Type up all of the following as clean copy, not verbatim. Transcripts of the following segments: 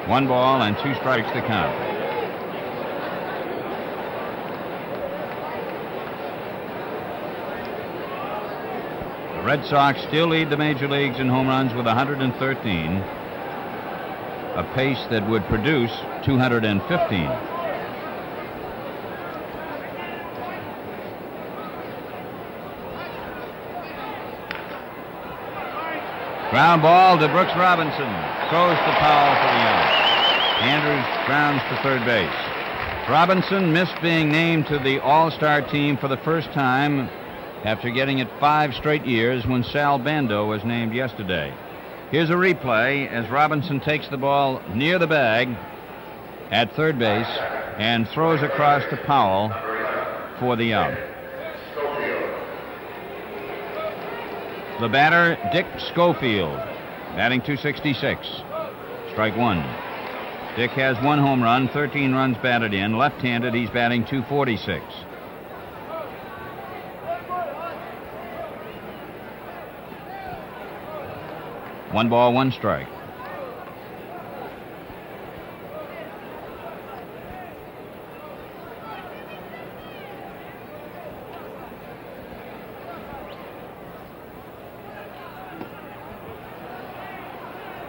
1 ball and 2 strikes to count. The Red Sox still lead the major leagues in home runs with 113, a pace that would produce 215. Ground ball to Brooks Robinson. Throws to Powell for the out. Andrews grounds to third base. Robinson missed being named to the All-Star team for the first time after getting it 5 straight years when Sal Bando was named yesterday. Here's a replay as Robinson takes the ball near the bag at third base and throws across to Powell for the out. The batter, Dick Schofield, batting .266. Strike 1. Dick has 1 home run, 13 runs batted in. Left-handed, he's batting .246. One ball, 1 strike.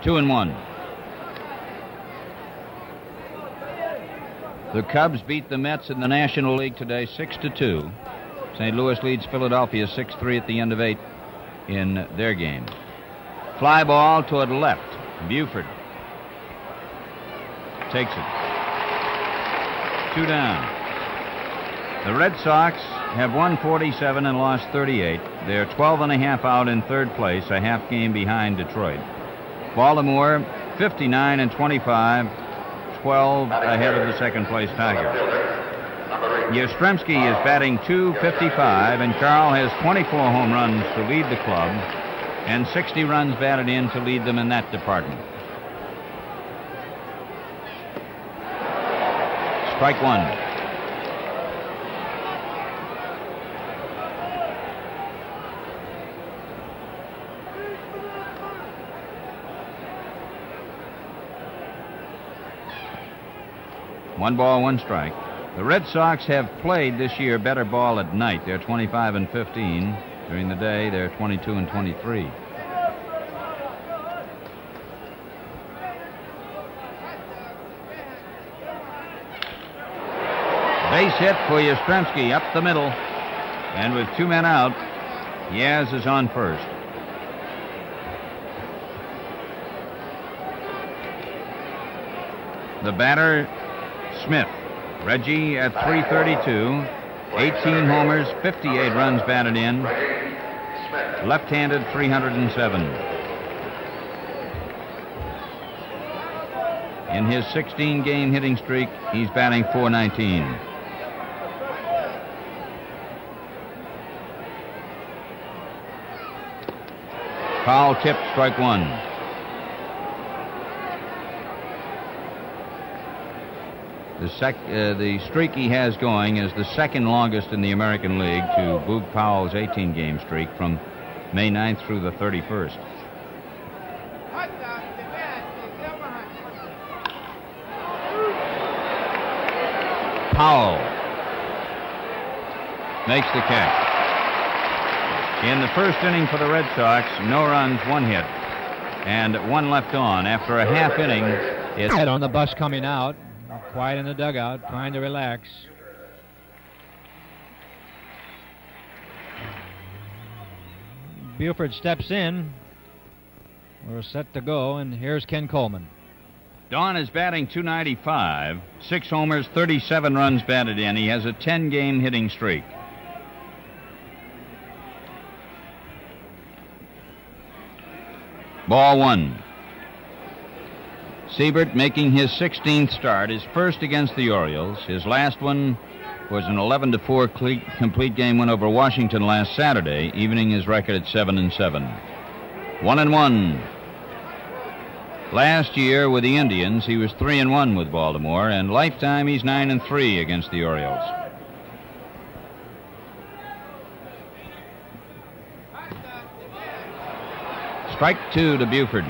Two and 1. The Cubs beat the Mets in the National League today 6-2. St. Louis leads Philadelphia 6-3 at the end of 8 in their game. Fly ball toward left. Buford takes it. 2 down. The Red Sox have won 47 and lost 38. They're 12 and a half out in third place, a half game behind Detroit. Baltimore 59 and 25, 12 ahead of the second place Tigers. Yastrzemski is batting .255, and Carl has 24 home runs to lead the club and 60 runs batted in to lead them in that department. Strike 1. One ball, 1 strike. The Red Sox have played this year better ball at night. They're 25 and 15. During the day, they're 22 and 23. Base hit for Yastrzemski up the middle. And with 2 men out, Yaz is on first. The batter, Smith. Reggie at .332, 18 homers, 58 runs batted in. Left-handed, 307. In his 16-game hitting streak, he's batting .419. Foul tip, strike 1. The streak he has going is the second longest in the American League to Boog Powell's 18-game streak from May 9th through the 31st. Powell makes the catch. In the first inning for the Red Sox, no runs, 1 hit, and 1 left on. After a half inning, it's head on the bus coming out. Quiet in the dugout, trying to relax. Buford steps in. We're set to go, and here's Ken Coleman. Don is batting .295, 6 homers, 37 runs batted in. He has a 10-game hitting streak. Ball 1. Siebert making his 16th start, his first against the Orioles. His last one was an 11-4 complete game win over Washington last Saturday, evening his record at 7-7. 1-1. Last year with the Indians, he was 3-1 with Baltimore, and lifetime he's 9-3 against the Orioles. Strike 2 to Buford.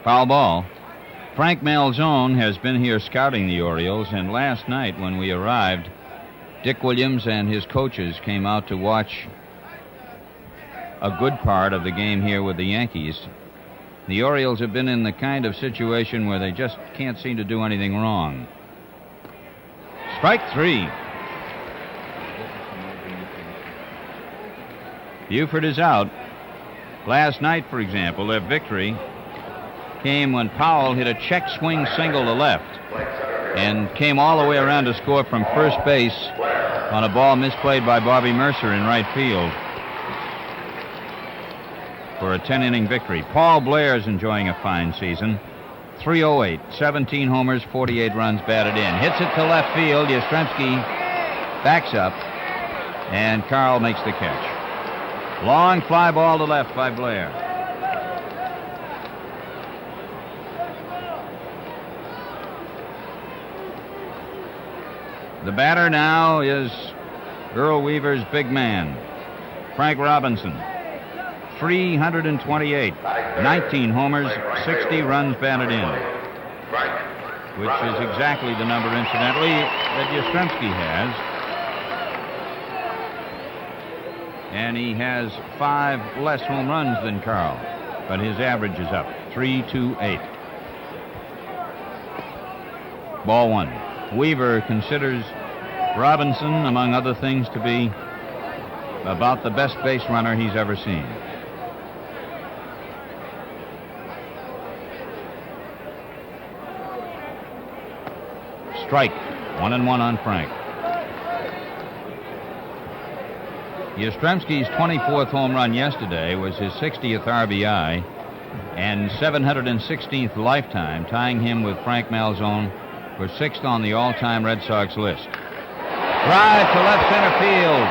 Foul ball. Frank Malzone has been here scouting the Orioles, and last night when we arrived, Dick Williams and his coaches came out to watch a good part of the game here with the Yankees. The Orioles have been in the kind of situation where they just can't seem to do anything wrong. Strike 3. Buford is out. Last night, for example, their victory came when Powell hit a check swing single to left and came all the way around to score from first base on a ball misplayed by Bobby Mercer in right field for a 10-inning victory. Paul Blair's enjoying a fine season. 308, 17 homers, 48 runs batted in. Hits it to left field. Yastrzemski backs up, and Carl makes the catch. Long fly ball to left by Blair. The batter now is Earl Weaver's big man, Frank Robinson. 328, 19 homers, 60 runs batted in, which is exactly the number, incidentally, that Yastrzemski has. And he has 5 less home runs than Carl, but his average is up, 328. Ball 1. Weaver considers Robinson, among other things, to be about the best base runner he's ever seen. Strike. 1-1 on Frank. Yastrzemski's 24th home run yesterday was his 60th RBI and 716th lifetime, tying him with Frank Malzone for 6th on the all-time Red Sox list. Drive to left center field,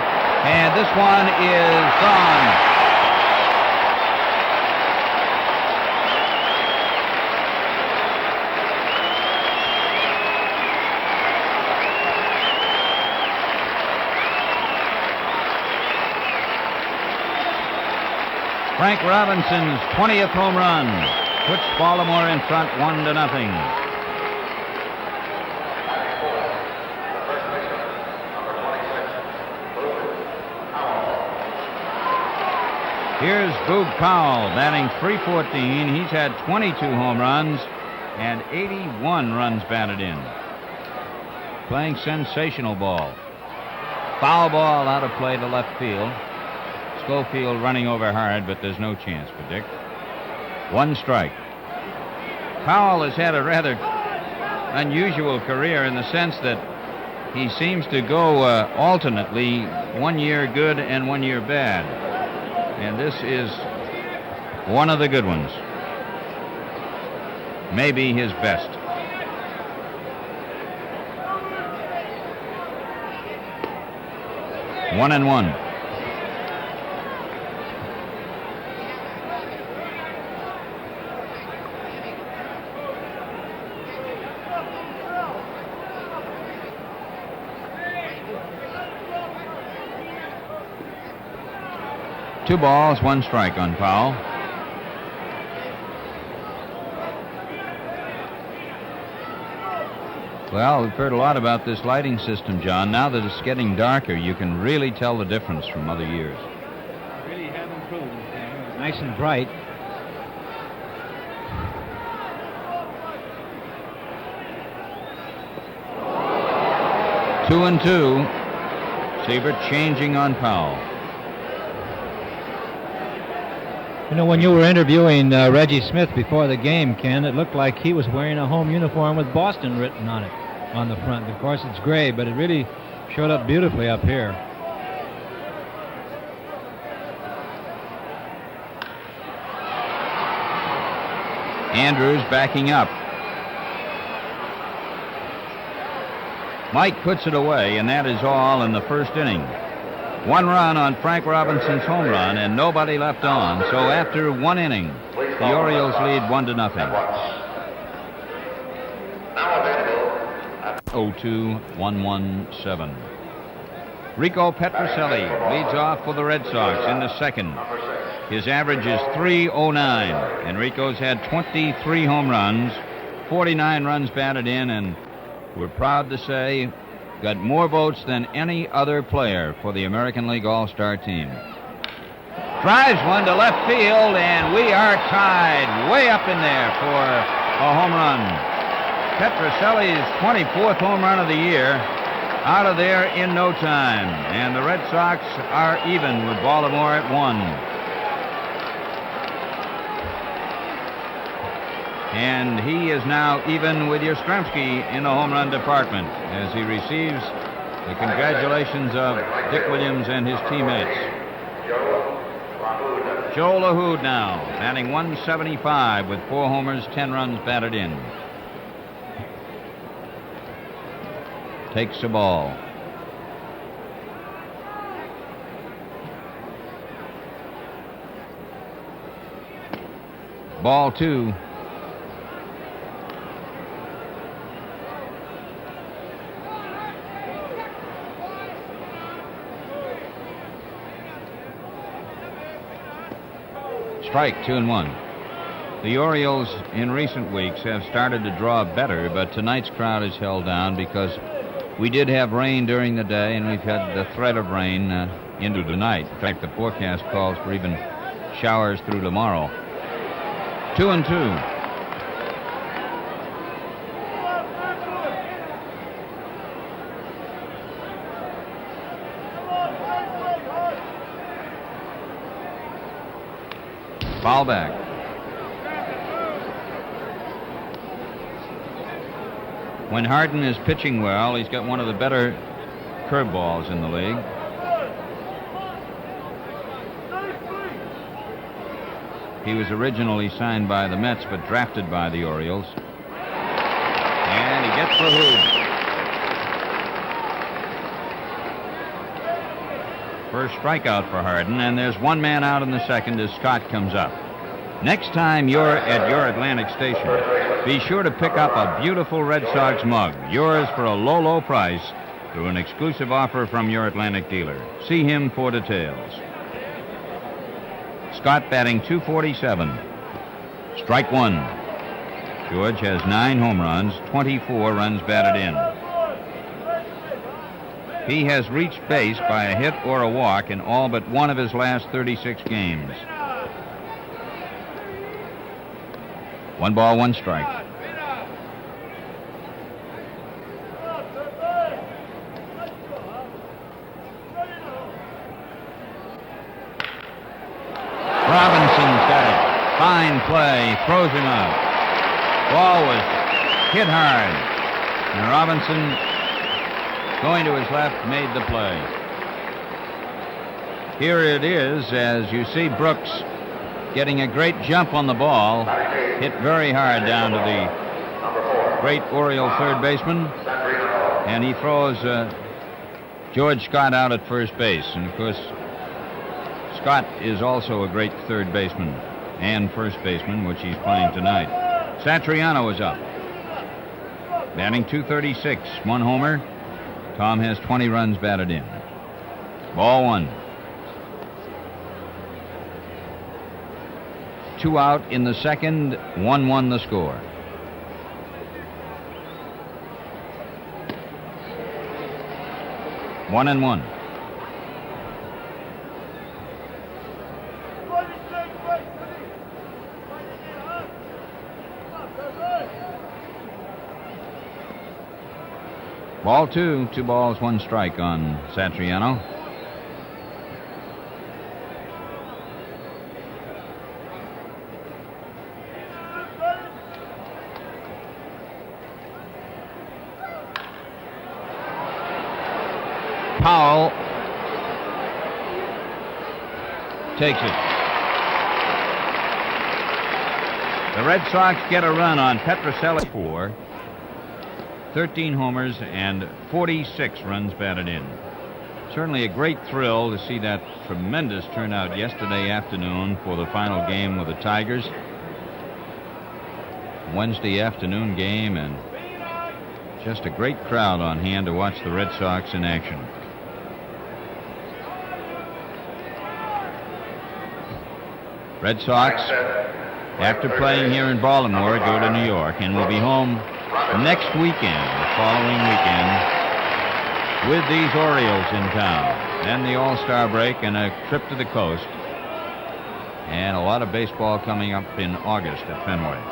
and this one is gone. Frank Robinson's 20th home run puts Baltimore in front 1-0. Here's Boog Powell batting .314. He's had 22 home runs and 81 runs batted in. Playing sensational ball. Foul ball out of play to left field. Schofield running over hard, but there's no chance for Dick. 1 strike. Powell has had a rather unusual career in the sense that he seems to go alternately, 1 year good and 1 year bad. And this is one of the good ones. Maybe his best. One and one. Two balls, 1 strike on Powell. Well, we've heard a lot about this lighting system, John. Now that it's getting darker, you can really tell the difference from other years. Really have improved. Nice and bright. Two and two. Siebert changing on Powell. You know, when you were interviewing Reggie Smith before the game, Ken, it looked like he was wearing a home uniform with Boston written on it on the front. Of course, it's gray, but it really showed up beautifully up here. Andrews backing up. Mike puts it away, and that is all in the first inning. 1 run on Frank Robinson's home run and nobody left on. So after 1 inning, the Orioles lead 1-0. 0-2-1-1-7. Rico Petrocelli leads off for the Red Sox in the second. His average is .309. Enrico's had 23 home runs, 49 runs batted in, and we're proud to say got more votes than any other player for the American League All-Star team. Drives one to left field, and we are tied way up in there for a home run. Petrocelli's 24th home run of the year, out of there in no time. And the Red Sox are even with Baltimore at 1. And he is now even with Yastrzemski in the home run department as he receives the congratulations of Dick Williams and his teammates. Joe LaHood now, batting .175 with 4 homers, 10 runs batted in. Takes the ball. Ball 2. Strike, 2-1. The Orioles in recent weeks have started to draw better, but tonight's crowd is held down because we did have rain during the day, and we've had the threat of rain into the night. In fact, the forecast calls for even showers through tomorrow. 2-2. Foul back. When Harden is pitching well, he's got one of the better curveballs in the league. He was originally signed by the Mets, but drafted by the Orioles. And he gets LaHood. First strikeout for Harden, and there's one man out in the second as Scott comes up. Next time you're at your Atlantic station, be sure to pick up a beautiful Red Sox mug, yours for a low, low price through an exclusive offer from your Atlantic dealer. See him for details. Scott batting .247. Strike 1. George has 9 home runs, 24 runs batted in. He has reached base by a hit or a walk in all but one of his last 36 games. 1 ball, 1 strike. Robinson's got it. Fine play. Throws him out. Ball was hit hard. And Robinson, going to his left, made the play. Here it is, as you see Brooks getting a great jump on the ball. Hit very hard down to the great Oriole third baseman. And he throws George Scott out at first base. And, of course, Scott is also a great third baseman and first baseman, which he's playing tonight. Satriano is up. Batting .236, 1 homer. Tom has 20 runs batted in. Ball 1. 2 out in the second, 1-1 the score. One and one. Ball 2, 2 balls, 1 strike on Satriano. Powell takes it. The Red Sox get a run on Petrocelli. 13 homers and 46 runs batted in. Certainly a great thrill to see that tremendous turnout yesterday afternoon for the final game with the Tigers. Wednesday afternoon game, and just a great crowd on hand to watch the Red Sox in action. Red Sox, after playing here in Baltimore, go to New York and will be home next weekend, the following weekend, with these Orioles in town. Then the All-Star break and a trip to the coast. And a lot of baseball coming up in August at Fenway.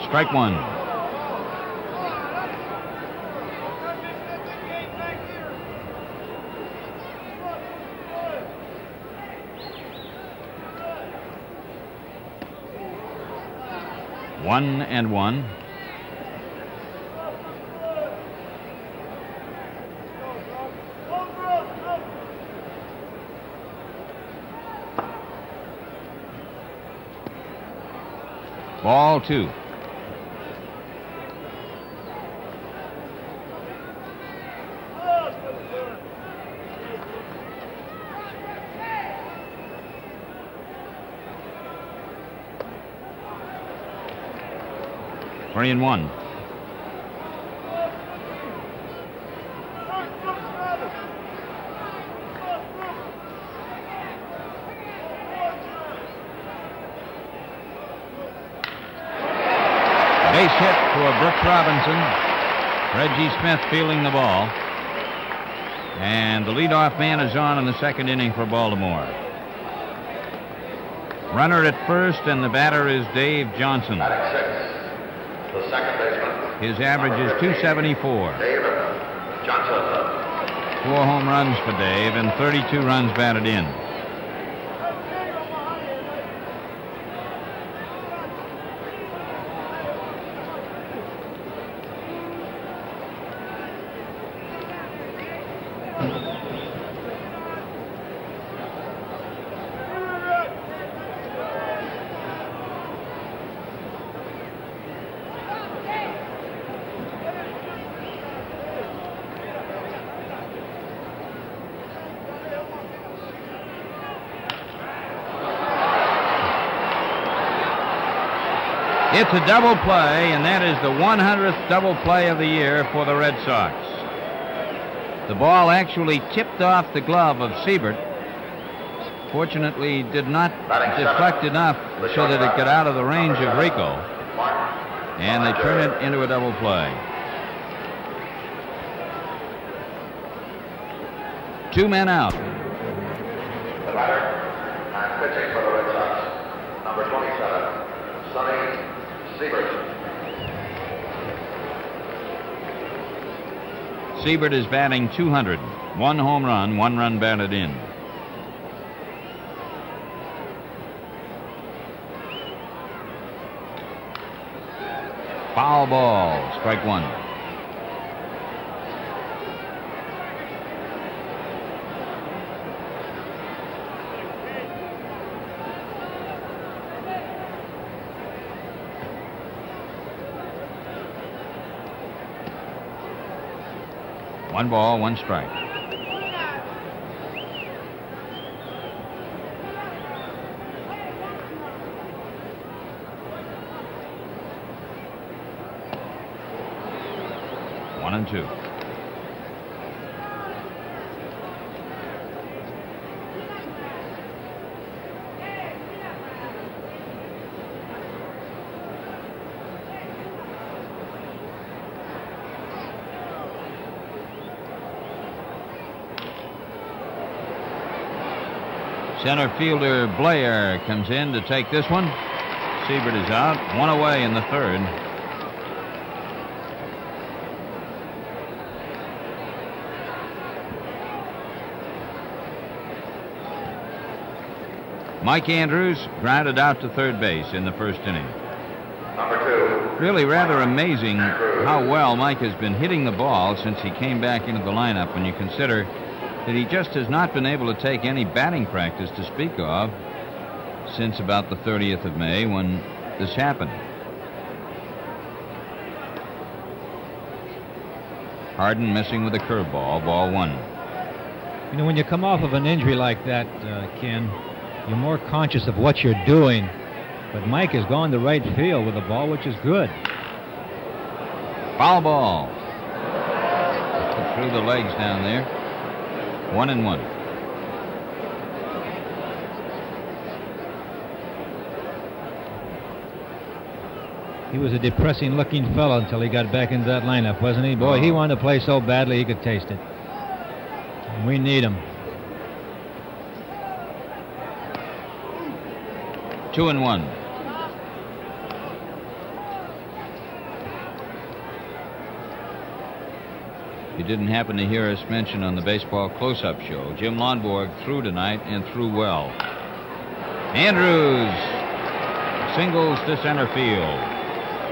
Strike one. One and one. Ball two. Three and one. Base hit for Brooks Robinson. Reggie Smith fielding the ball. And the leadoff man is on in the second inning for Baltimore. Runner at first, and the batter is Dave Johnson. The second baseman. His average is 274. Dave Johnson. 4 home runs for Dave and 32 runs batted in. It's a double play, and that is the 100th double play of the year for the Red Sox. The ball actually tipped off the glove of Siebert. Fortunately, did not deflect enough so that it got out of the range of Rico, and they turn it into a double play. 2 men out. The batter and pitching for the Red Sox, number 27, Sonny Siebert. Siebert is batting 200. 1 home run, 1 run batted in. Foul ball, strike one. One ball, 1 strike. One and two. Center fielder Blair comes in to take this one. Siebert is out. 1 away in the third. Mike Andrews grounded out to third base in the first inning. Number 2. Really rather amazing how well Mike has been hitting the ball since he came back into the lineup when you consider that he just has not been able to take any batting practice to speak of since about the 30th of May when this happened. Harden missing with a curveball, ball 1. You know, when you come off of an injury like that, Ken, you're more conscious of what you're doing. But Mike has gone to right field with the ball, which is good. Foul ball. Through the legs down there. 1-1. He was a depressing-looking fellow until he got back into that lineup, wasn't he? Boy, he wanted to play so badly he could taste it. And we need him. 2-1. You didn't happen to hear us mention on the baseball close-up show, Jim Lonborg threw tonight and threw well. Andrews singles to center field.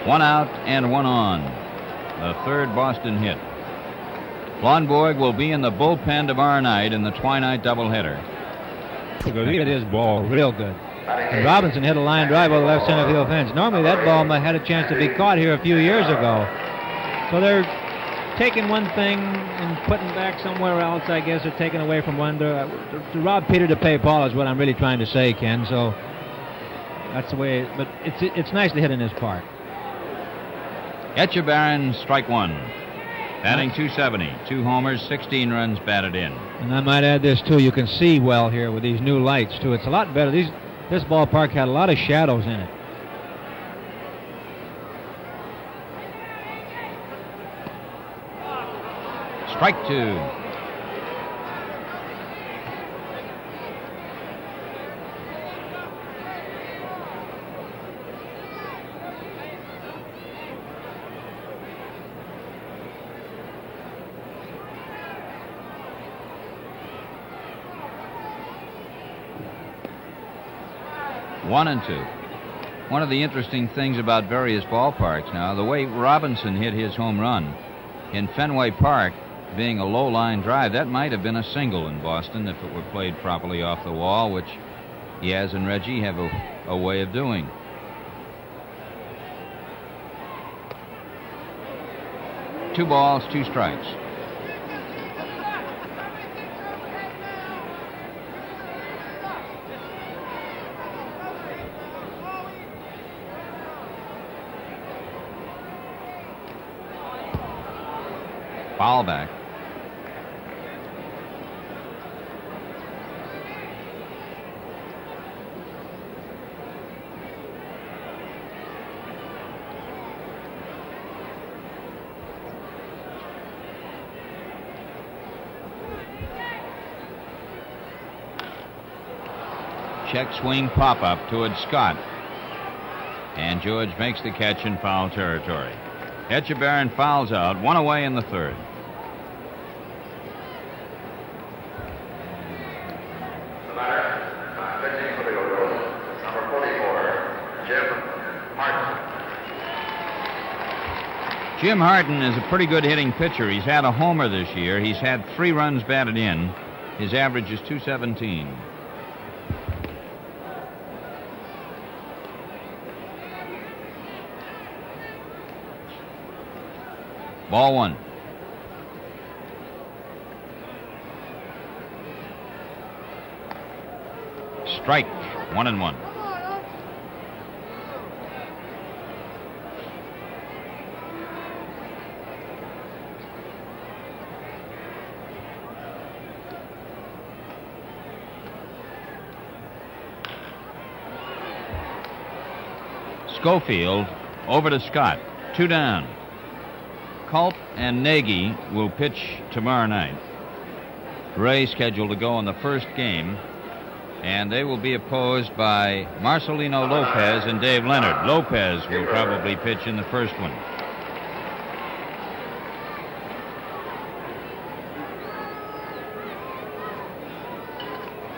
1 out and 1 on. The third Boston hit. Lonborg will be in the bullpen tomorrow night in the twilight doubleheader. Look at his ball, real good. And Robinson hit a line drive over the left center field fence. Normally that ball had a chance to be caught here a few years ago. So they're taking one thing and putting back somewhere else, I guess, or taking away from one. To rob Peter to pay Paul is what I'm really trying to say, Ken. So that's the way. But it's nicely hit in his park. Etchebarren, strike 1. Batting .270, 2 homers, 16 runs batted in. And I might add this too. You can see well here with these new lights too. It's a lot better. This ballpark had a lot of shadows in it. Strike 2. One and 2. One of the interesting things about various ballparks now, the way Robinson hit his home run in Fenway Park, being a low line drive, that might have been a single in Boston if it were played properly off the wall, which Yaz and Reggie have a way of doing. Two balls, 2 strikes. Foul back. Check swing pop-up toward Scott. And George makes the catch in foul territory. Etchebarren fouls out, 1 away in the third. The batter, pitching for the Orioles, number 44, Jim Harton. Jim Harton is a pretty good hitting pitcher. He's had a homer this year. He's had 3 runs batted in. His average is .217. Ball 1. Strike, 1-1. Schofield over to Scott. 2 down. Culp and Nagy will pitch tomorrow night. Ray scheduled to go in the first game, and they will be opposed by Marcelino Lopez and Dave Leonard. Lopez will probably pitch in the first one.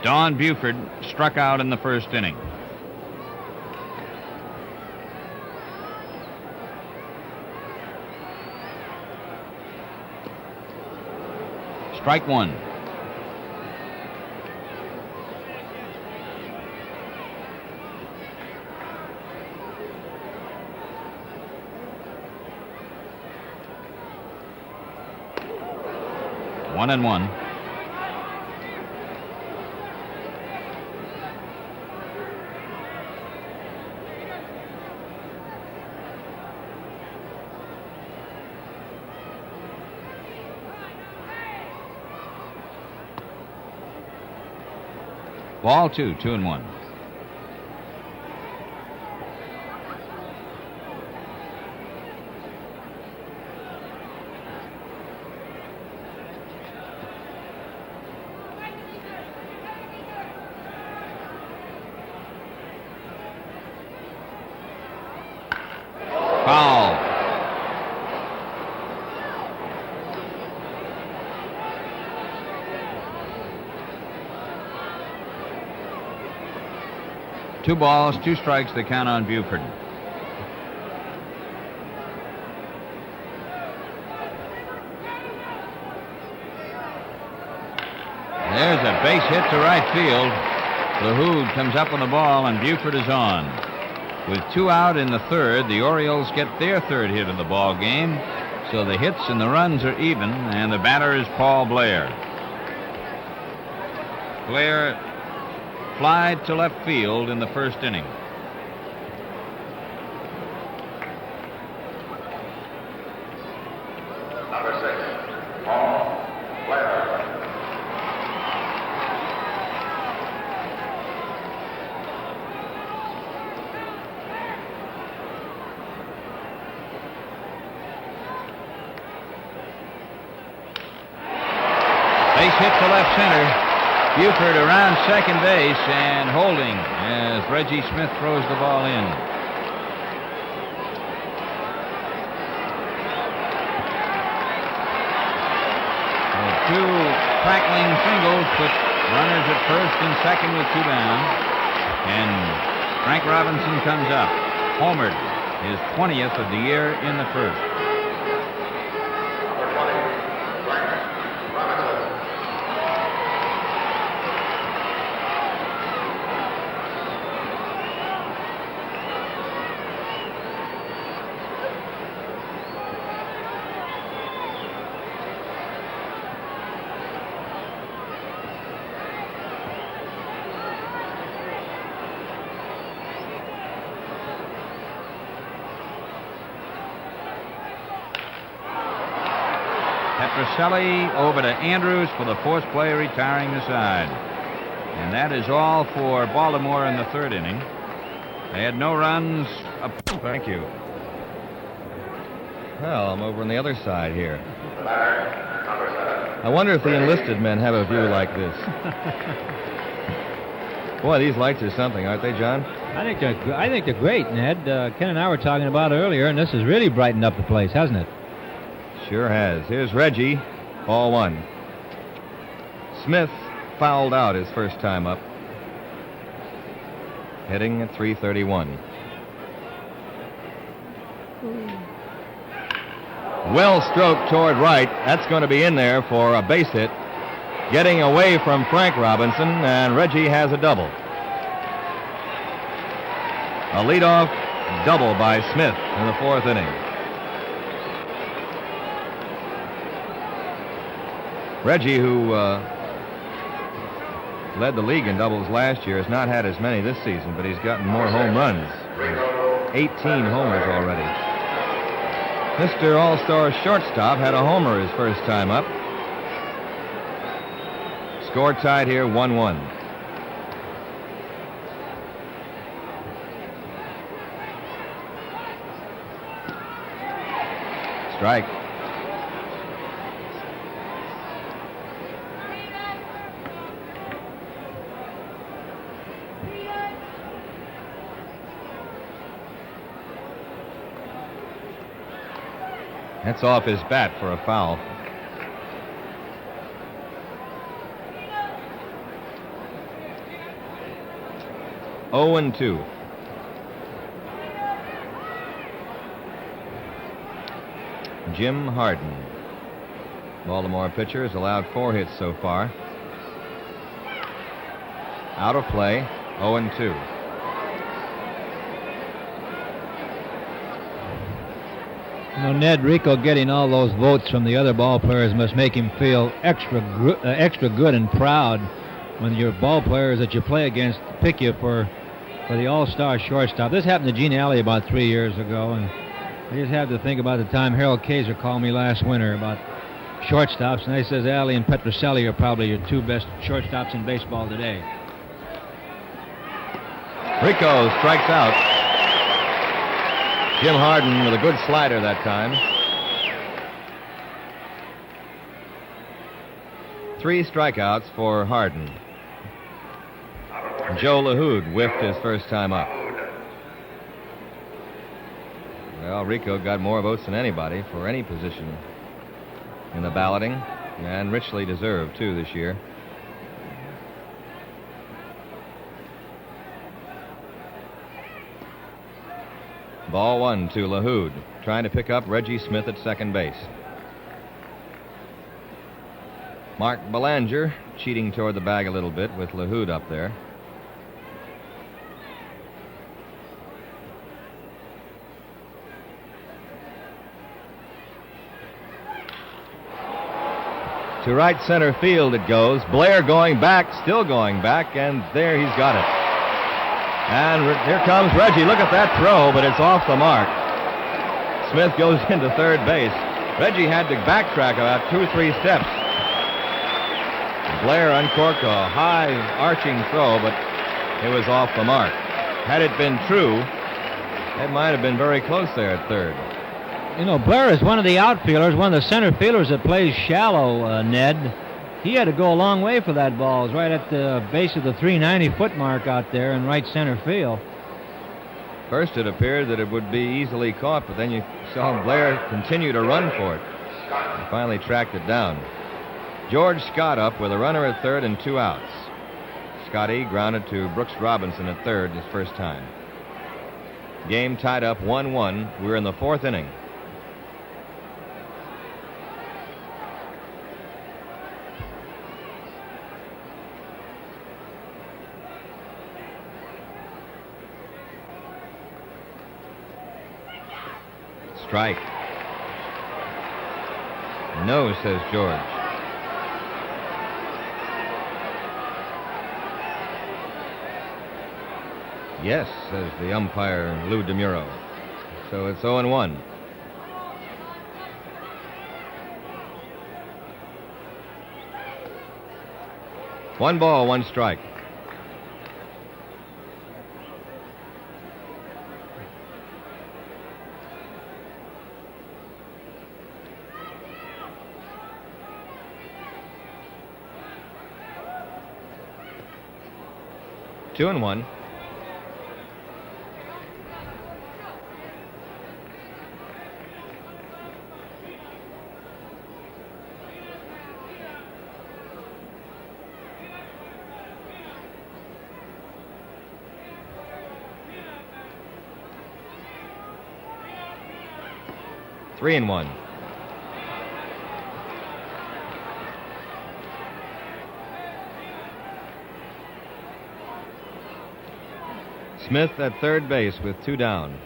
Don Buford struck out in the first inning. Strike 1. One and 1. Ball 2, 2-1. Foul. Two balls, 2 strikes, the count on Buford. There's a base hit to right field. LaHood comes up on the ball, and Buford is on. With 2 out in the third, the Orioles get their 3rd hit of the ball game, so the hits and the runs are even, and the batter is Paul Blair. Blair flied to left field in the first inning. Number 6, Paul Blair. Base hit to left center. Buford around second base and holding as Reggie Smith throws the ball in. So 2 crackling singles put runners at first and second with 2 down. And Frank Robinson comes up. Homered, his 20th of the year in the first. Number 20, Frank Robinson. Petroselli over to Andrews for the 4th play, retiring the side. And that is all for Baltimore in the 3rd inning. They had no runs. Thank you. Well, I'm over on the other side here. Number 7. I wonder if the enlisted men have a view like this. Boy, these lights are something, aren't they, John? I think they're great, Ned. Ken and I were talking about it earlier, and this has really brightened up the place, hasn't it? Sure has. Here's Reggie, ball 1. Smith fouled out his first time up. Hitting at .331. Well stroked toward right. That's going to be in there for a base hit. Getting away from Frank Robinson, and Reggie has a double. A leadoff double by Smith in the 4th inning. Reggie, who led the league in doubles last year, has not had as many this season, but he's gotten more home runs. 18 homers already. Mr. All-Star shortstop had a homer his first time up. Score tied here, 1-1. Strike. That's off his bat for a foul. Oh and 2. Jim Harden. Baltimore pitcher has allowed 4 hits so far. Out of play, 0 and 2. You know, Ned, Rico getting all those votes from the other ball players must make him feel extra good and proud when your ball players that you play against pick you for the all-star shortstop. This happened to Gene Alley about 3 years ago, and I just have to think about the time Harold Kaiser called me last winter about shortstops, and he says Alley and Petroselli are probably your 2 best shortstops in baseball today. Rico strikes out. Jim Harden with a good slider that time. 3 strikeouts for Harden. Joe LaHood whiffed his first time up. Well, Rico got more votes than anybody for any position in the balloting, and richly deserved, too, this year. Ball 1 to LaHood, trying to pick up Reggie Smith at second base. Mark Belanger cheating toward the bag a little bit with LaHood up there. To right center field it goes. Blair going back, still going back, and there he's got it. And here comes Reggie. Look at that throw, but it's off the mark. Smith goes into third base. Reggie had to backtrack about 2 or 3 steps. Blair uncorked a high arching throw, but it was off the mark. Had it been true, it might have been very close there at third. You know, Blair is one of the outfielders, one of the center fielders that plays shallow, Ned. He had to go a long way for that ball. It was right at the base of the 390-foot mark out there in right center field. First it appeared that it would be easily caught, but then you saw Blair continue to run for it. He finally tracked it down. George Scott up with a runner at third and 2 outs. Scotty grounded to Brooks Robinson at third his first time. Game tied up 1-1. We're in the 4th inning. Strike. No, says George. Yes, says the umpire, Lou DeMuro. So it's 0-1. One ball, 1 strike. Two and 1. Three and 1. Smith at third base with 2 down.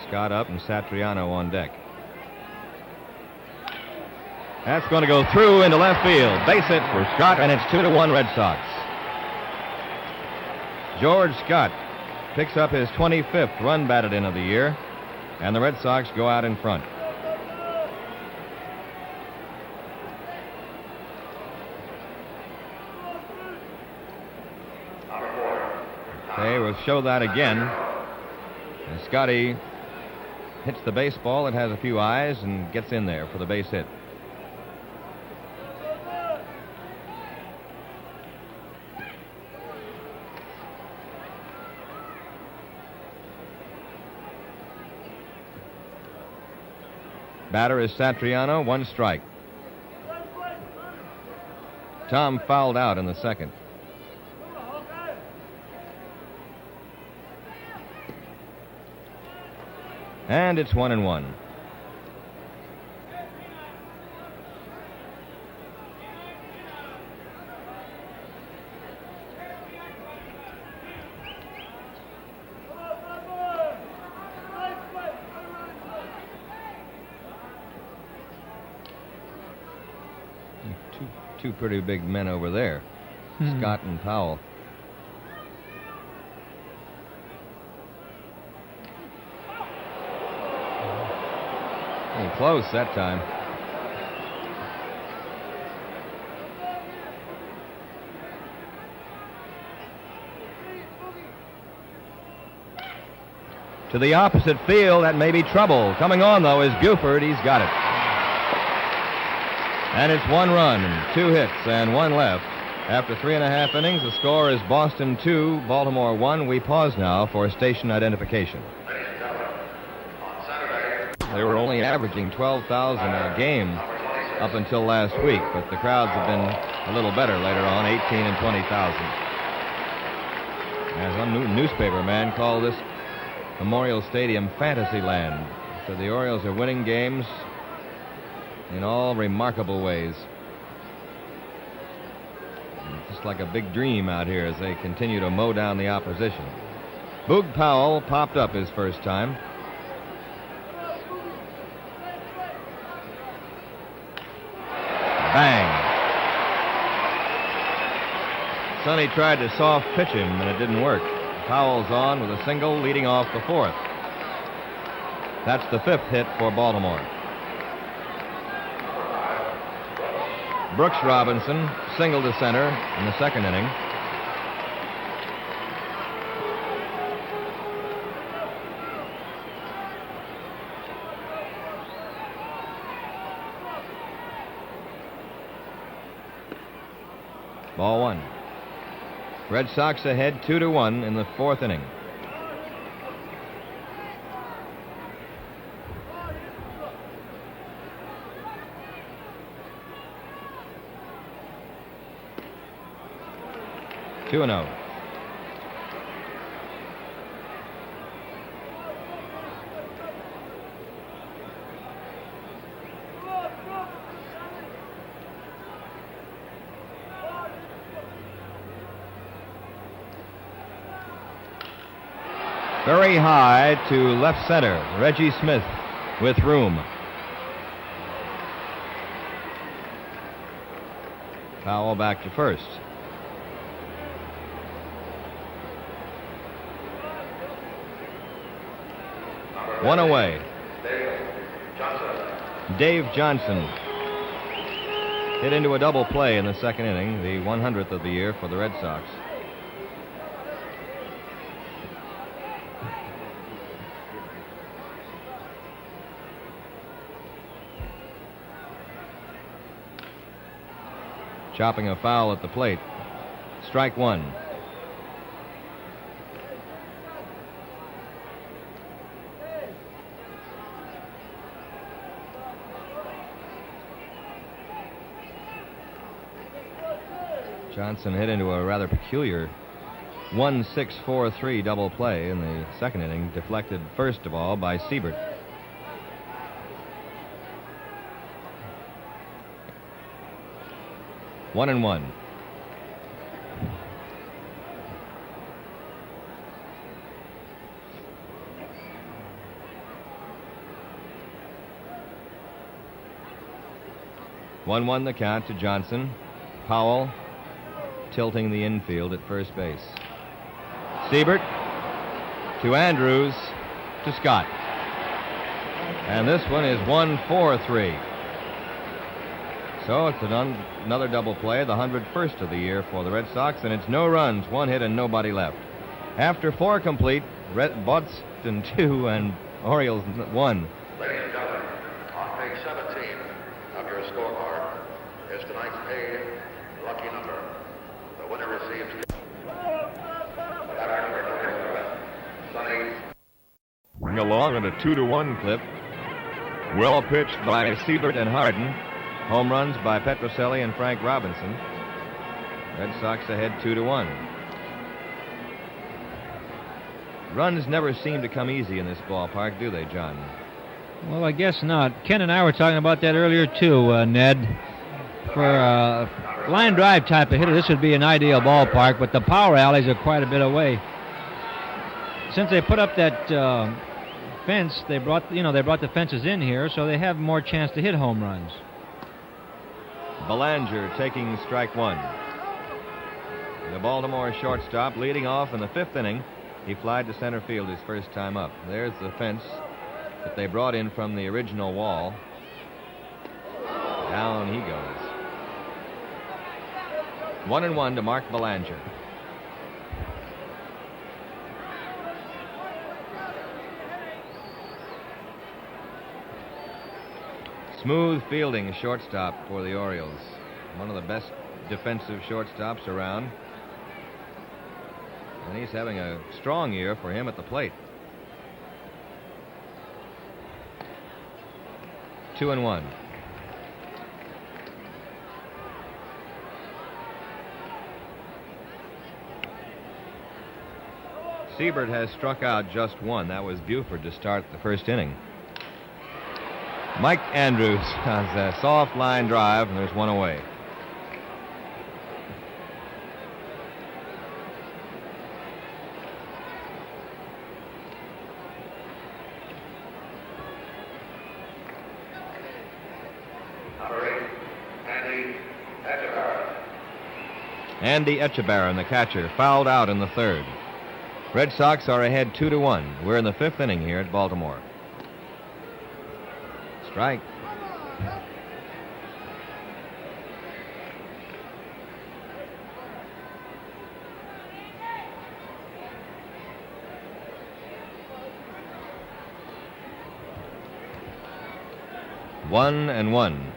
Scott up and Satriano on deck. That's going to go through into left field. Base hit for Scott, and it's 2-1 Red Sox. George Scott picks up his 25th run batted in of the year, and the Red Sox go out in front. Okay, we'll show that again. And Scotty hits the baseball. It has a few eyes and gets in there for the base hit. Batter is Satriano, 1 strike. Tom fouled out in the second. And it's 1-1. Two pretty big men over there, Scott and Powell. Close that time. to the opposite field. That may be trouble. Coming on, though, is Buford. He's got it. And it's 1 run, 2 hits, and 1 left. After 3.5 innings, the score is Boston 2, Baltimore 1. We pause now for station identification. They were only averaging 12,000 a game up until last week, but the crowds have been a little better later on, 18 and 20,000. As one newspaper man called this Memorial Stadium Fantasyland. So the Orioles are winning games in all remarkable ways. Just like a big dream out here as they continue to mow down the opposition. Boog Powell popped up his first time. Bang. Sonny tried to soft pitch him, and it didn't work. Powell's on with a single leading off the 4th. That's the 5th hit for Baltimore. Brooks Robinson singled to center in the 2nd inning. Ball 1. Red Sox ahead 2-1 in the 4th inning. Two and 0. Very high to left center. Reggie Smith with room. Powell back to first. One away. Dave Johnson hit into a double play in the 2nd inning, the 100th of the year for the Red Sox. Chopping a foul at the plate. Strike 1. Johnson hit into a rather peculiar 1-6-4-3 double play in the 2nd inning, deflected first of all by Siebert. One and 1. One the count to Johnson. Powell tilting the infield at first base. Siebert to Andrews to Scott. And this one is 1-4-3. So it's another double play, the 101st of the year for the Red Sox, and it's no runs, 1 hit, and nobody left. After 4 complete, Boston 2 and Orioles 1. Ladies and gentlemen, on page 17 of your scorecard is tonight's paid lucky number. The winner receives Sonny. Bring along on a 2-1 clip. Well pitched by Siebert and Harden. Home runs by Petrocelli and Frank Robinson. Red Sox ahead 2-1. Runs never seem to come easy in this ballpark, do they, John? Well, I guess not. Ken and I were talking about that earlier, too, Ned. For a line drive type of hitter, this would be an ideal ballpark, but the power alleys are quite a bit away. Since they put up that fence, they brought the fences in here, so they have more chance to hit home runs. Belanger taking strike 1. The Baltimore shortstop leading off in the 5th inning. He flied to center field his first time up. There's the fence that they brought in from the original wall. Down he goes. 1-1 to Mark Belanger. Smooth fielding shortstop for the Orioles. One of the best defensive shortstops around. And he's having a strong year for him at the plate. 2-1. Siebert has struck out just one. That was Buford to start the first inning. Mike Andrews has a soft line drive, and there's one away. Andy Etchebarren, the catcher, fouled out in the third. Red Sox are ahead 2-1. We're in the fifth inning here at Baltimore. Strike. One and one.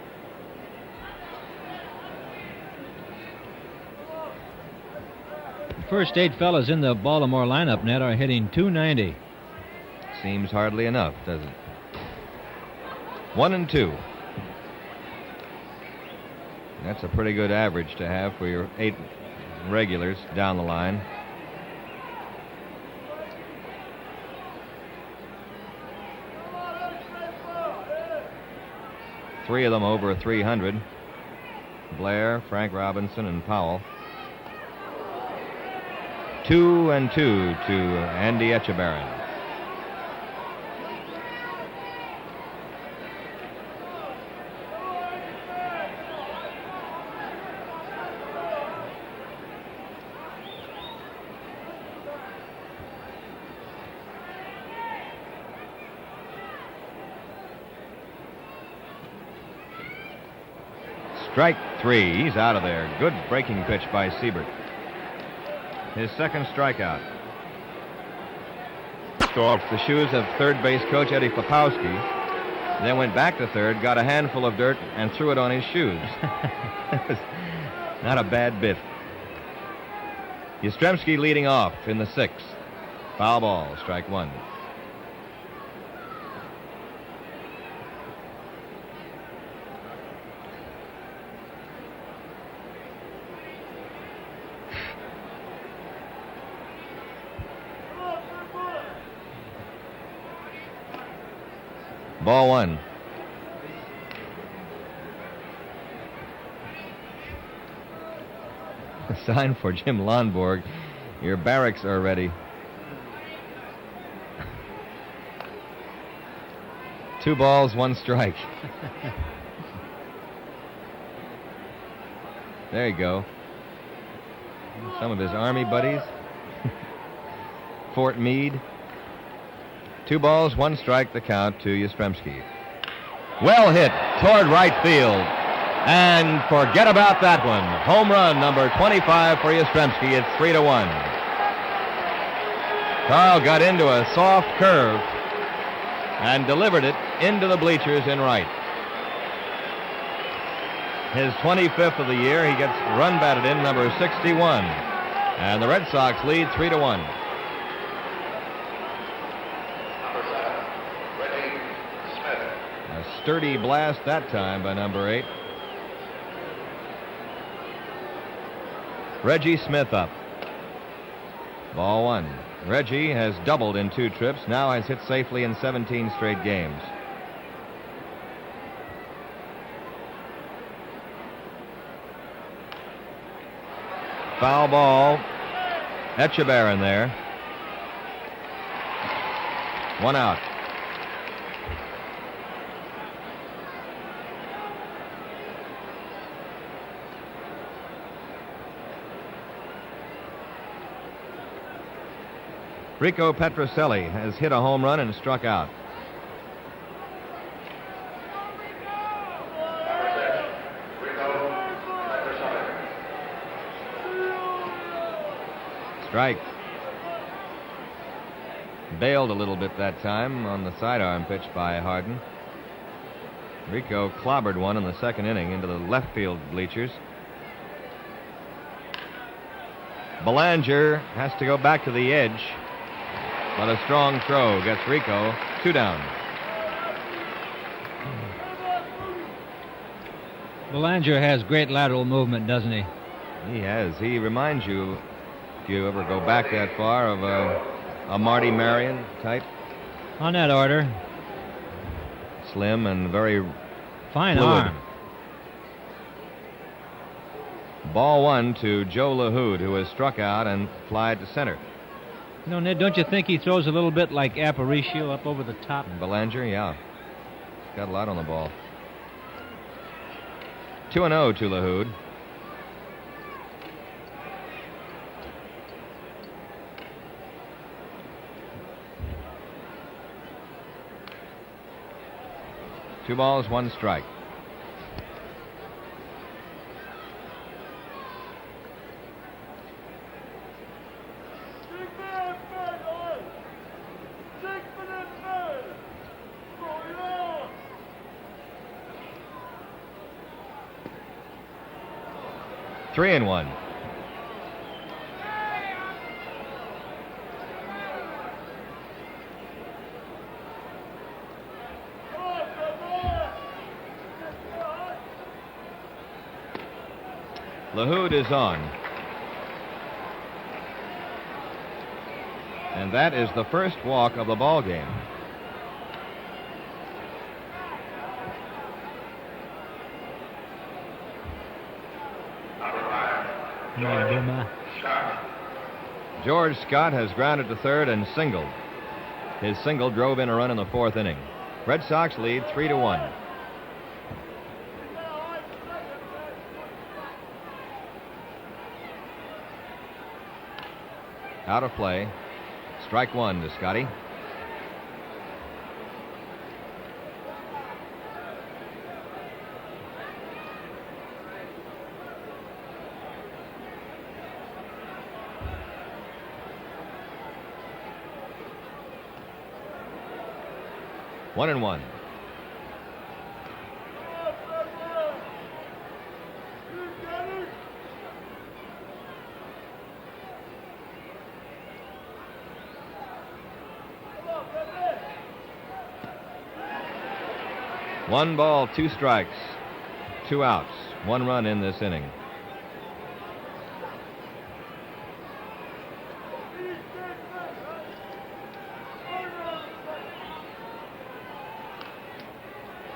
First 8 fellas in the Baltimore lineup, Ned, are hitting .290. Seems hardly enough, does it? 1-2. That's a pretty good average to have for your 8 regulars down the line. Three of them over 300. Blair, Frank Robinson, and Powell. 2-2 to Andy Etchebarren. Strike three. He's out of there. Good breaking pitch by Siebert. His second strikeout. Off the shoes of third base coach Eddie Flapowski. Then went back to third, got a handful of dirt, and threw it on his shoes. Not a bad bit. Yastrzemski leading off in the sixth. Foul ball, strike one. Ball one. A sign for Jim Lonborg. Your barracks are ready. 2 balls, 1 strike. There you go. Some of his Army buddies. Fort Meade. 2 balls, 1 strike, the count to Yastrzemski. Well hit toward right field. And forget about that one. Home run number 25 for Yastrzemski. It's 3-1. Carl got into a soft curve and delivered it into the bleachers in right. His 25th of the year. He gets run batted in number 61. And the Red Sox lead 3-1. Sturdy blast that time by number 8. Reggie Smith up. Ball one. Reggie has doubled in 2 trips, now has hit safely in 17 straight games. Foul ball. Etchebarren there. 1 out. Rico Petrocelli has hit a home run and struck out. Strike. Bailed a little bit that time on the sidearm pitch by Harden. Rico clobbered one in the second inning into the left field bleachers. Belanger has to go back to the edge, but a strong throw gets Rico 2 down. Belanger has great lateral movement, doesn't he? He has. He reminds you, if you ever go back that far, of a Marty Marion type. On that order. Slim and very fine fluid. arm. Ball 1 to Joe LaHood, who has struck out and flied to center. You know, Ned, don't you think he throws a little bit like Aparicio up over the top? Belanger, yeah. He's got a lot on the ball. 2-0 to LaHood. Two balls, one strike. Three and one. LaHood is on. And that is the first walk of the ball game. George Scott has grounded to third and singled. His single drove in a run in the fourth inning. Red Sox lead 3-1. Out of play. Strike one to Scotty. One and one. One ball, two strikes, two outs, one run in this inning.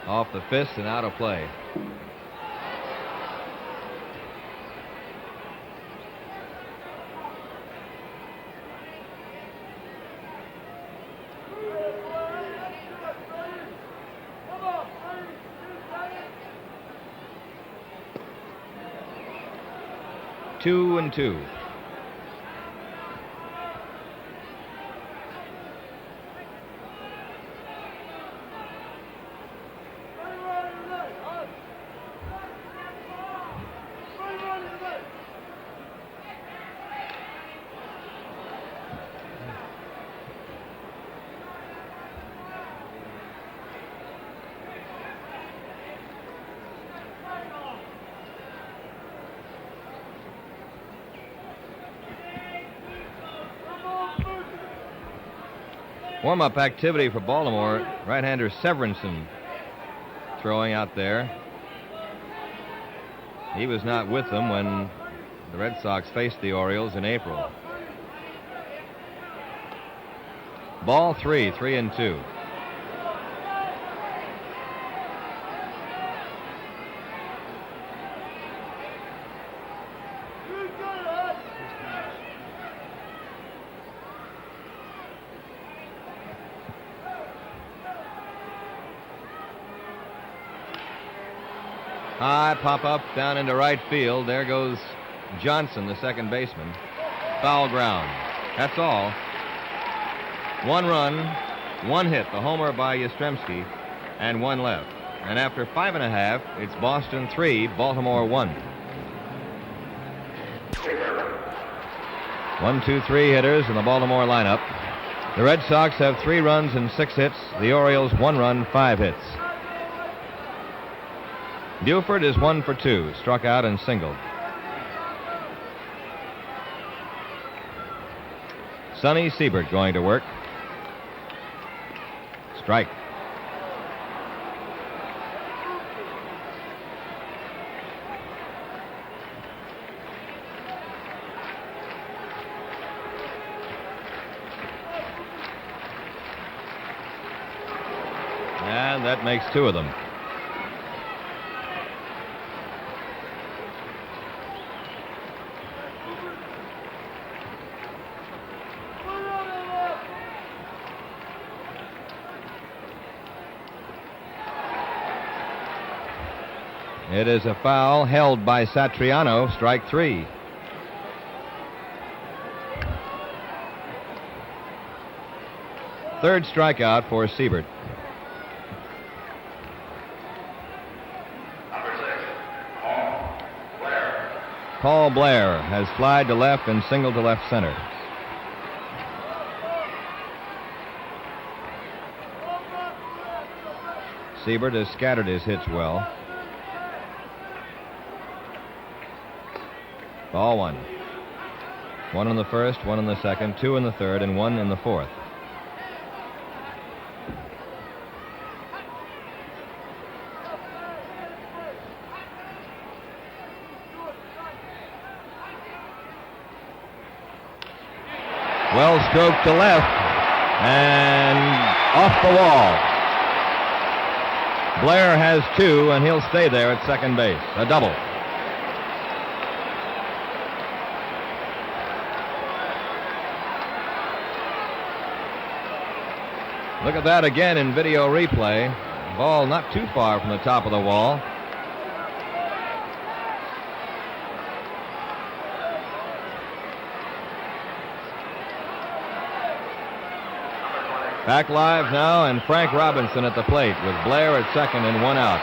Off the fist and out of play. Two and two. Warm-up activity for Baltimore. Right-hander Severinsen throwing out there. He was not with them when the Red Sox faced the Orioles in April. Ball three, 3-2. High pop up down into right field. There goes Johnson, the second baseman. Foul ground. That's all. One run, one hit, the homer by Yastrzemski, and one left. And after 5.5, it's Boston 3, Baltimore 1. 1, 2, 3 hitters in the Baltimore lineup. The Red Sox have 3 runs and 6 hits. The Orioles 1 run, 5 hits. Buford is 1 for 2, struck out and singled. Sonny Siebert going to work. Strike. And that makes 2 of them. It is a foul held by Satriano, strike 3. Third strikeout for Siebert. Paul Blair has flied to left and singled to left center. Siebert has scattered his hits well. Ball 1. 1 in the first, 1 in the second, 2 in the third, and 1 in the fourth. Well stroked to left and off the wall. Blair has 2, and he'll stay there at second base. A double. Look at that again in video replay. Ball not too far from the top of the wall. Back live now, and Frank Robinson at the plate with Blair at second and 1 out.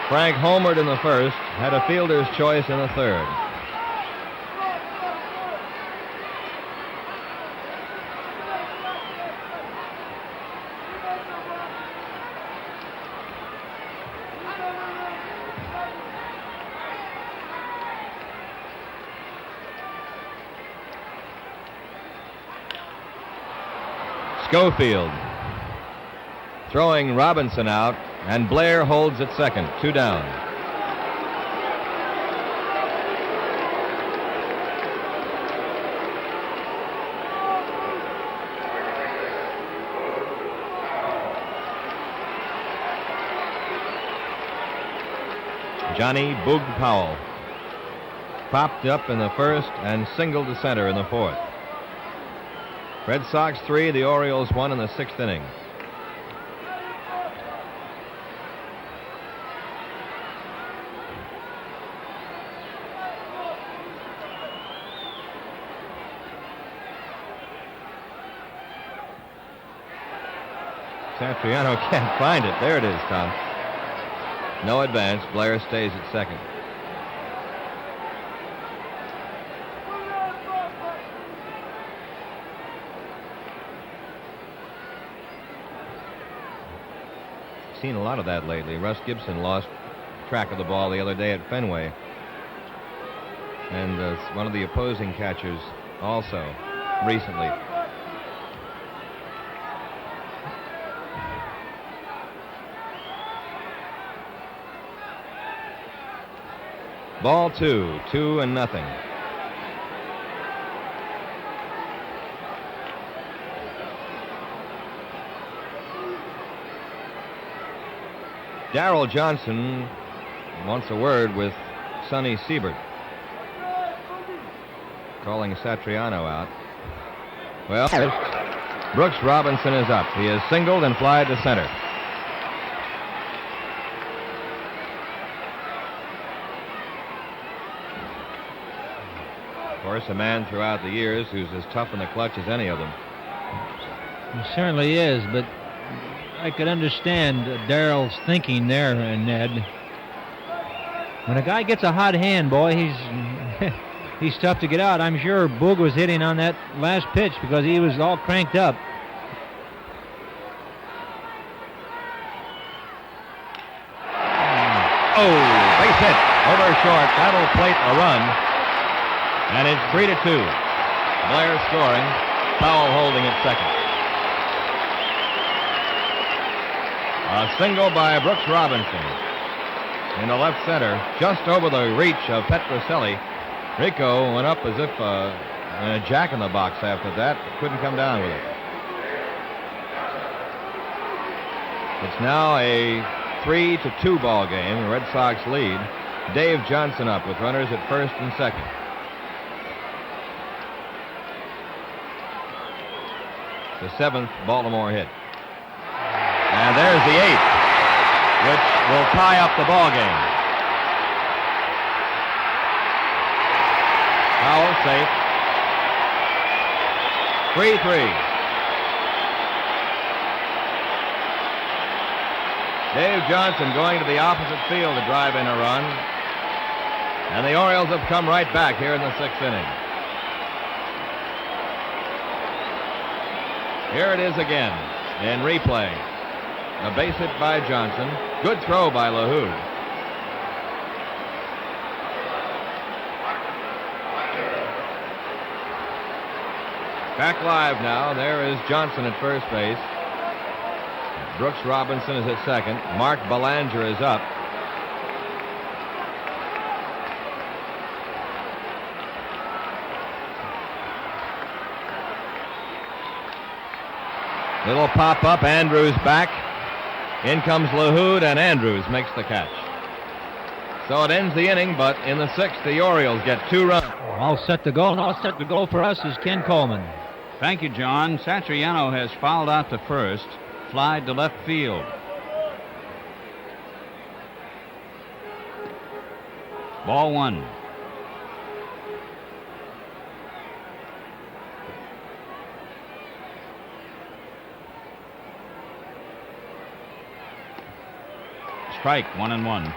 Frank homered in the first, had a fielder's choice in the third. Schofield throwing Robinson out, and Blair holds at second, 2 down. Johnny Boog Powell popped up in the first and singled to center in the fourth. Red Sox 3, the Orioles 1 in the 6th inning. Satriano can't find it. There it is, Tom. No advance. Blair stays at second. Seen a lot of that lately. Russ Gibson lost track of the ball the other day at Fenway. And one of the opposing catchers also recently. Ball 2, 2-0. Darrell Johnson wants a word with Sonny Siebert, calling Satriano out. Well, Brooks Robinson is up. He is singled and flied to center. Of course, a man throughout the years who's as tough in the clutch as any of them. He certainly is, but I could understand Darrell's thinking there, Ned. When a guy gets a hot hand, boy, he's tough to get out. I'm sure Boog was hitting on that last pitch because he was all cranked up. Oh, base hit over short. That'll plate a run. And it's 3-2. Blair scoring. Powell holding at second. A single by Brooks Robinson in the left center, just over the reach of Petrocelli. Rico went up as if in a jack-in-the-box after that. Couldn't come down with it. It's now a 3-2 ball game. The Red Sox lead. Dave Johnson up with runners at first and second. The 7th Baltimore hit. And there's the 8th, which will tie up the ball game. Powell safe. 3-3. Dave Johnson going to the opposite field to drive in a run. And the Orioles have come right back here in the 6th inning. Here it is again in replay. A base hit by Johnson. Good throw by LaHood. Back live now. There is Johnson at first base. Brooks Robinson is at second. Mark Belanger is up. Little pop-up. Andrews back. In comes LaHood, and Andrews makes the catch. So it ends the inning, but in the 6th, the Orioles get 2 runs. All set to go, and all set to go for us is Ken Coleman. Thank you, John. Satriano has fouled out to first, flied to left field. Ball 1. Strike, 1-1.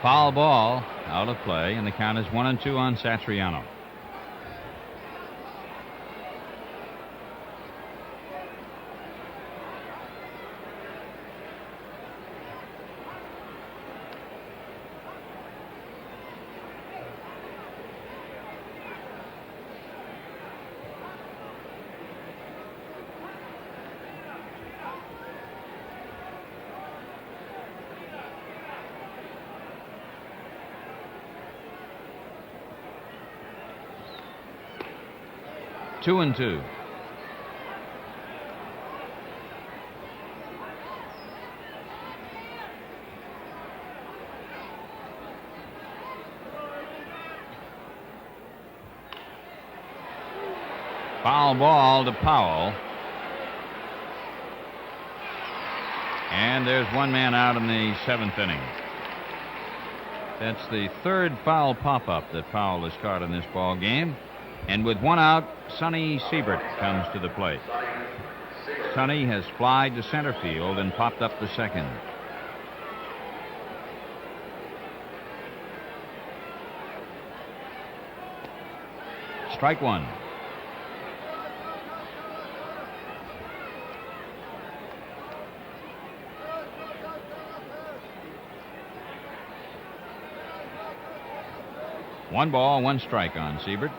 Foul ball, out of play, and the count is 1-2 on Satriano. Two and two. Foul ball to Powell. And there's one man out in the 7th inning. That's the 3rd foul pop-up that Powell has caught in this ball game. And with 1 out, Sonny Siebert comes to the plate. Sonny has flied to center field and popped up the second. Strike 1. One ball, 1 strike on Siebert.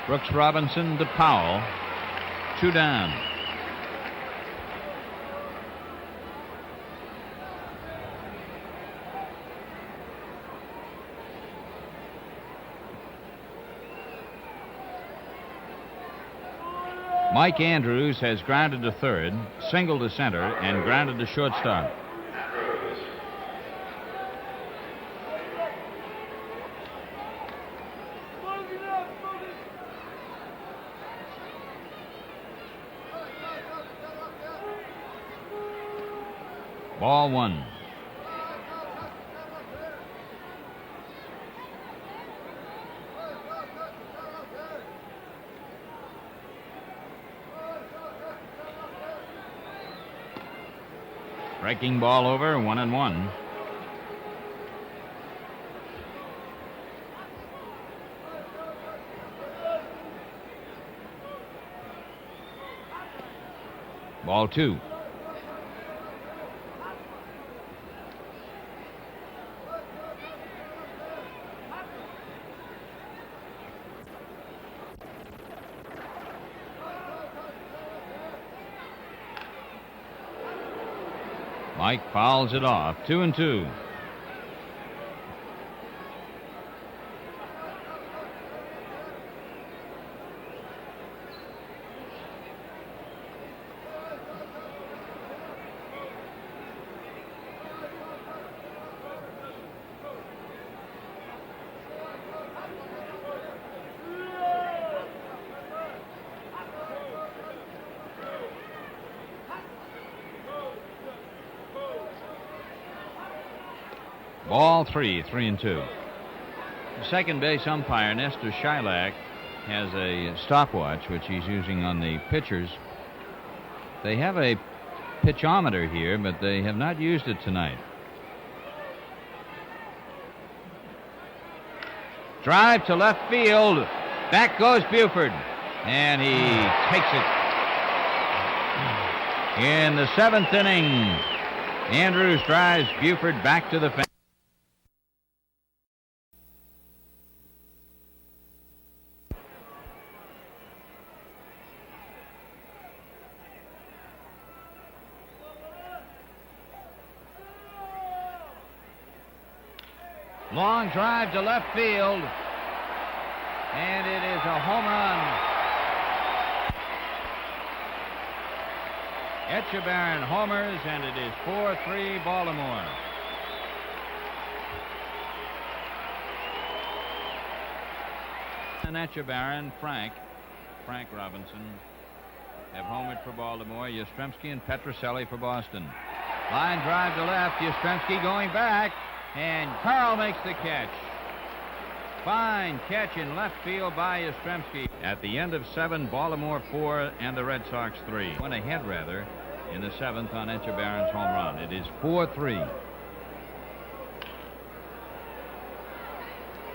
Brooks Robinson to Powell. 2 down. Mike Andrews has grounded to third, singled to center, and grounded to shortstop. Ball 1. Breaking ball over, 1-1. Ball 2. Mike fouls it off. 2-2. Ball 3, 3-2. The second base umpire, Nestor Shilak, has a stopwatch which he's using on the pitchers. They have a pitchometer here, but they have not used it tonight. Drive to left field. Back goes Buford, and he takes it. In the 7th inning, Andrews drives Buford back to the fence. Long drive to left field, and it is a home run. Etchebarren homers, and it is 4-3 Baltimore. And Etchebarren, Frank Robinson have homered for Baltimore. Yastrzemski and Petrocelli for Boston. Line drive to left. Yastrzemski going back. And Carl makes the catch. Fine catch in left field by Yastrzemski. At the end of 7, Baltimore 4 and the Red Sox 3. Went ahead, rather, in the 7th on Etchebarren's home run. It is 4-3.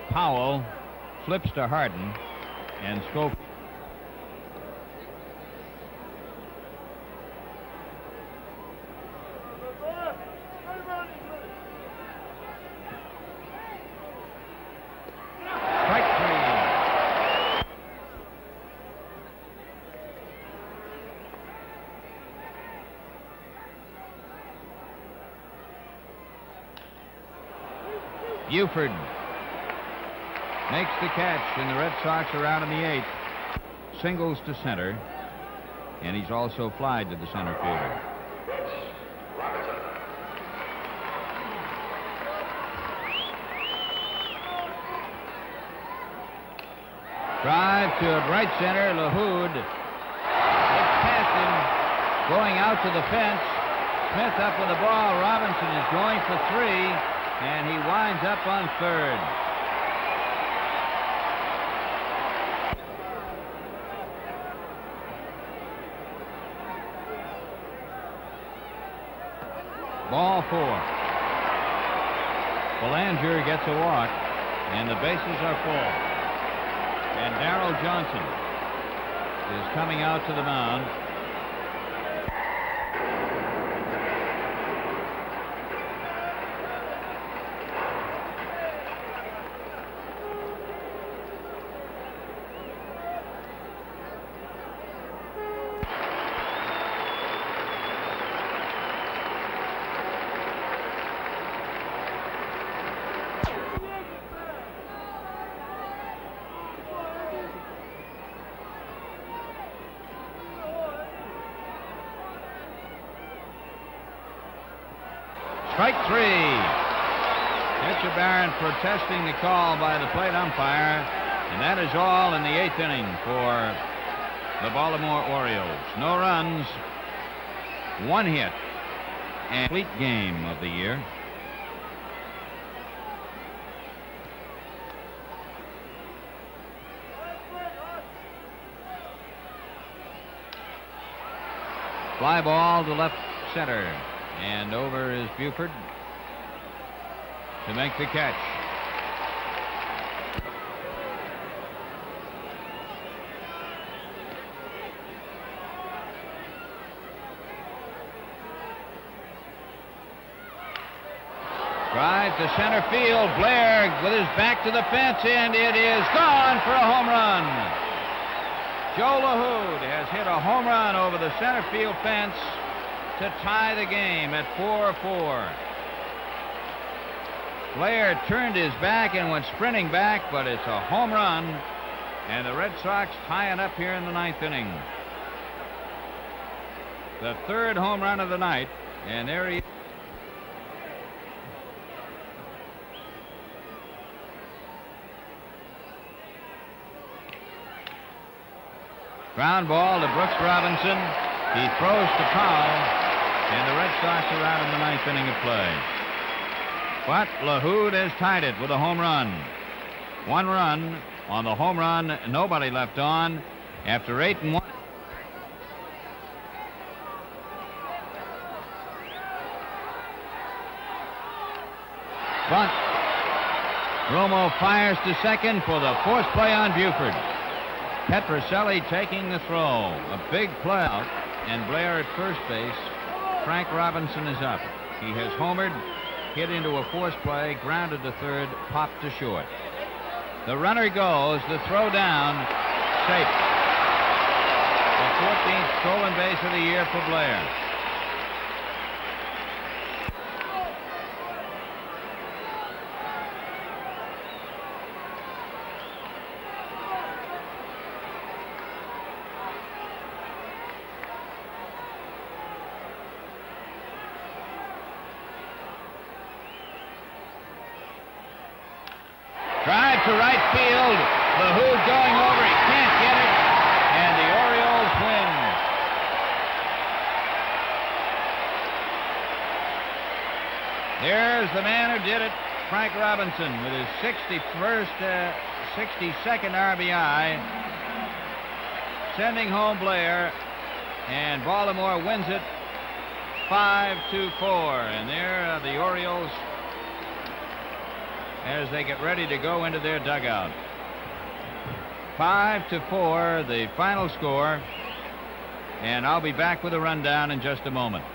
Powell flips to Harden, and Schofield. Buford makes the catch, and the Red Sox are out in the 8th. Singles to center, and he's also flied to the center fielder. Drive to right center, LaHood. It's past him, going out to the fence. Smith up with the ball. Robinson is going for 3. And he winds up on 3rd. Ball 4. Belanger gets a walk, and the bases are full. And Darrell Johnson is coming out to the mound. Strike 3. Etchebarren protesting the call by the plate umpire, and that is all in the 8th inning for the Baltimore Orioles. No runs, 1 hit, and complete game of the year. Fly ball to left center. And over is Buford to make the catch. Drive to center field. Blair with his back to the fence, and it is gone for a home run. Joe LaHood has hit a home run over the center field fence to tie the game at 4-4. Blair turned his back and went sprinting back, but it's a home run, and the Red Sox tie it up here in the ninth inning. The third home run of the night, and there he is. Ground ball to Brooks Robinson. He throws to Powell, and the Red Sox are out in the ninth inning of play. But LaHood has tied it with a home run. 1 run on the home run, nobody left on after 8 and 1. Bunt. Romo fires to second for the force play on Buford. Petrocelli taking the throw. A big play out, and Blair at first base. Frank Robinson is up. He has homered, hit into a force play, grounded to third, popped to short. The runner goes, the throw down, safe. The 14th stolen base of the year for Blair. Drive to right field. LaHood going over. He can't get it. And the Orioles win. There's the man who did it, Frank Robinson, with his 62nd RBI, sending home Blair, and Baltimore wins it 5-4. And there are the Orioles as they get ready to go into their dugout. 5-4, the final score, and I'll be back with a rundown in just a moment.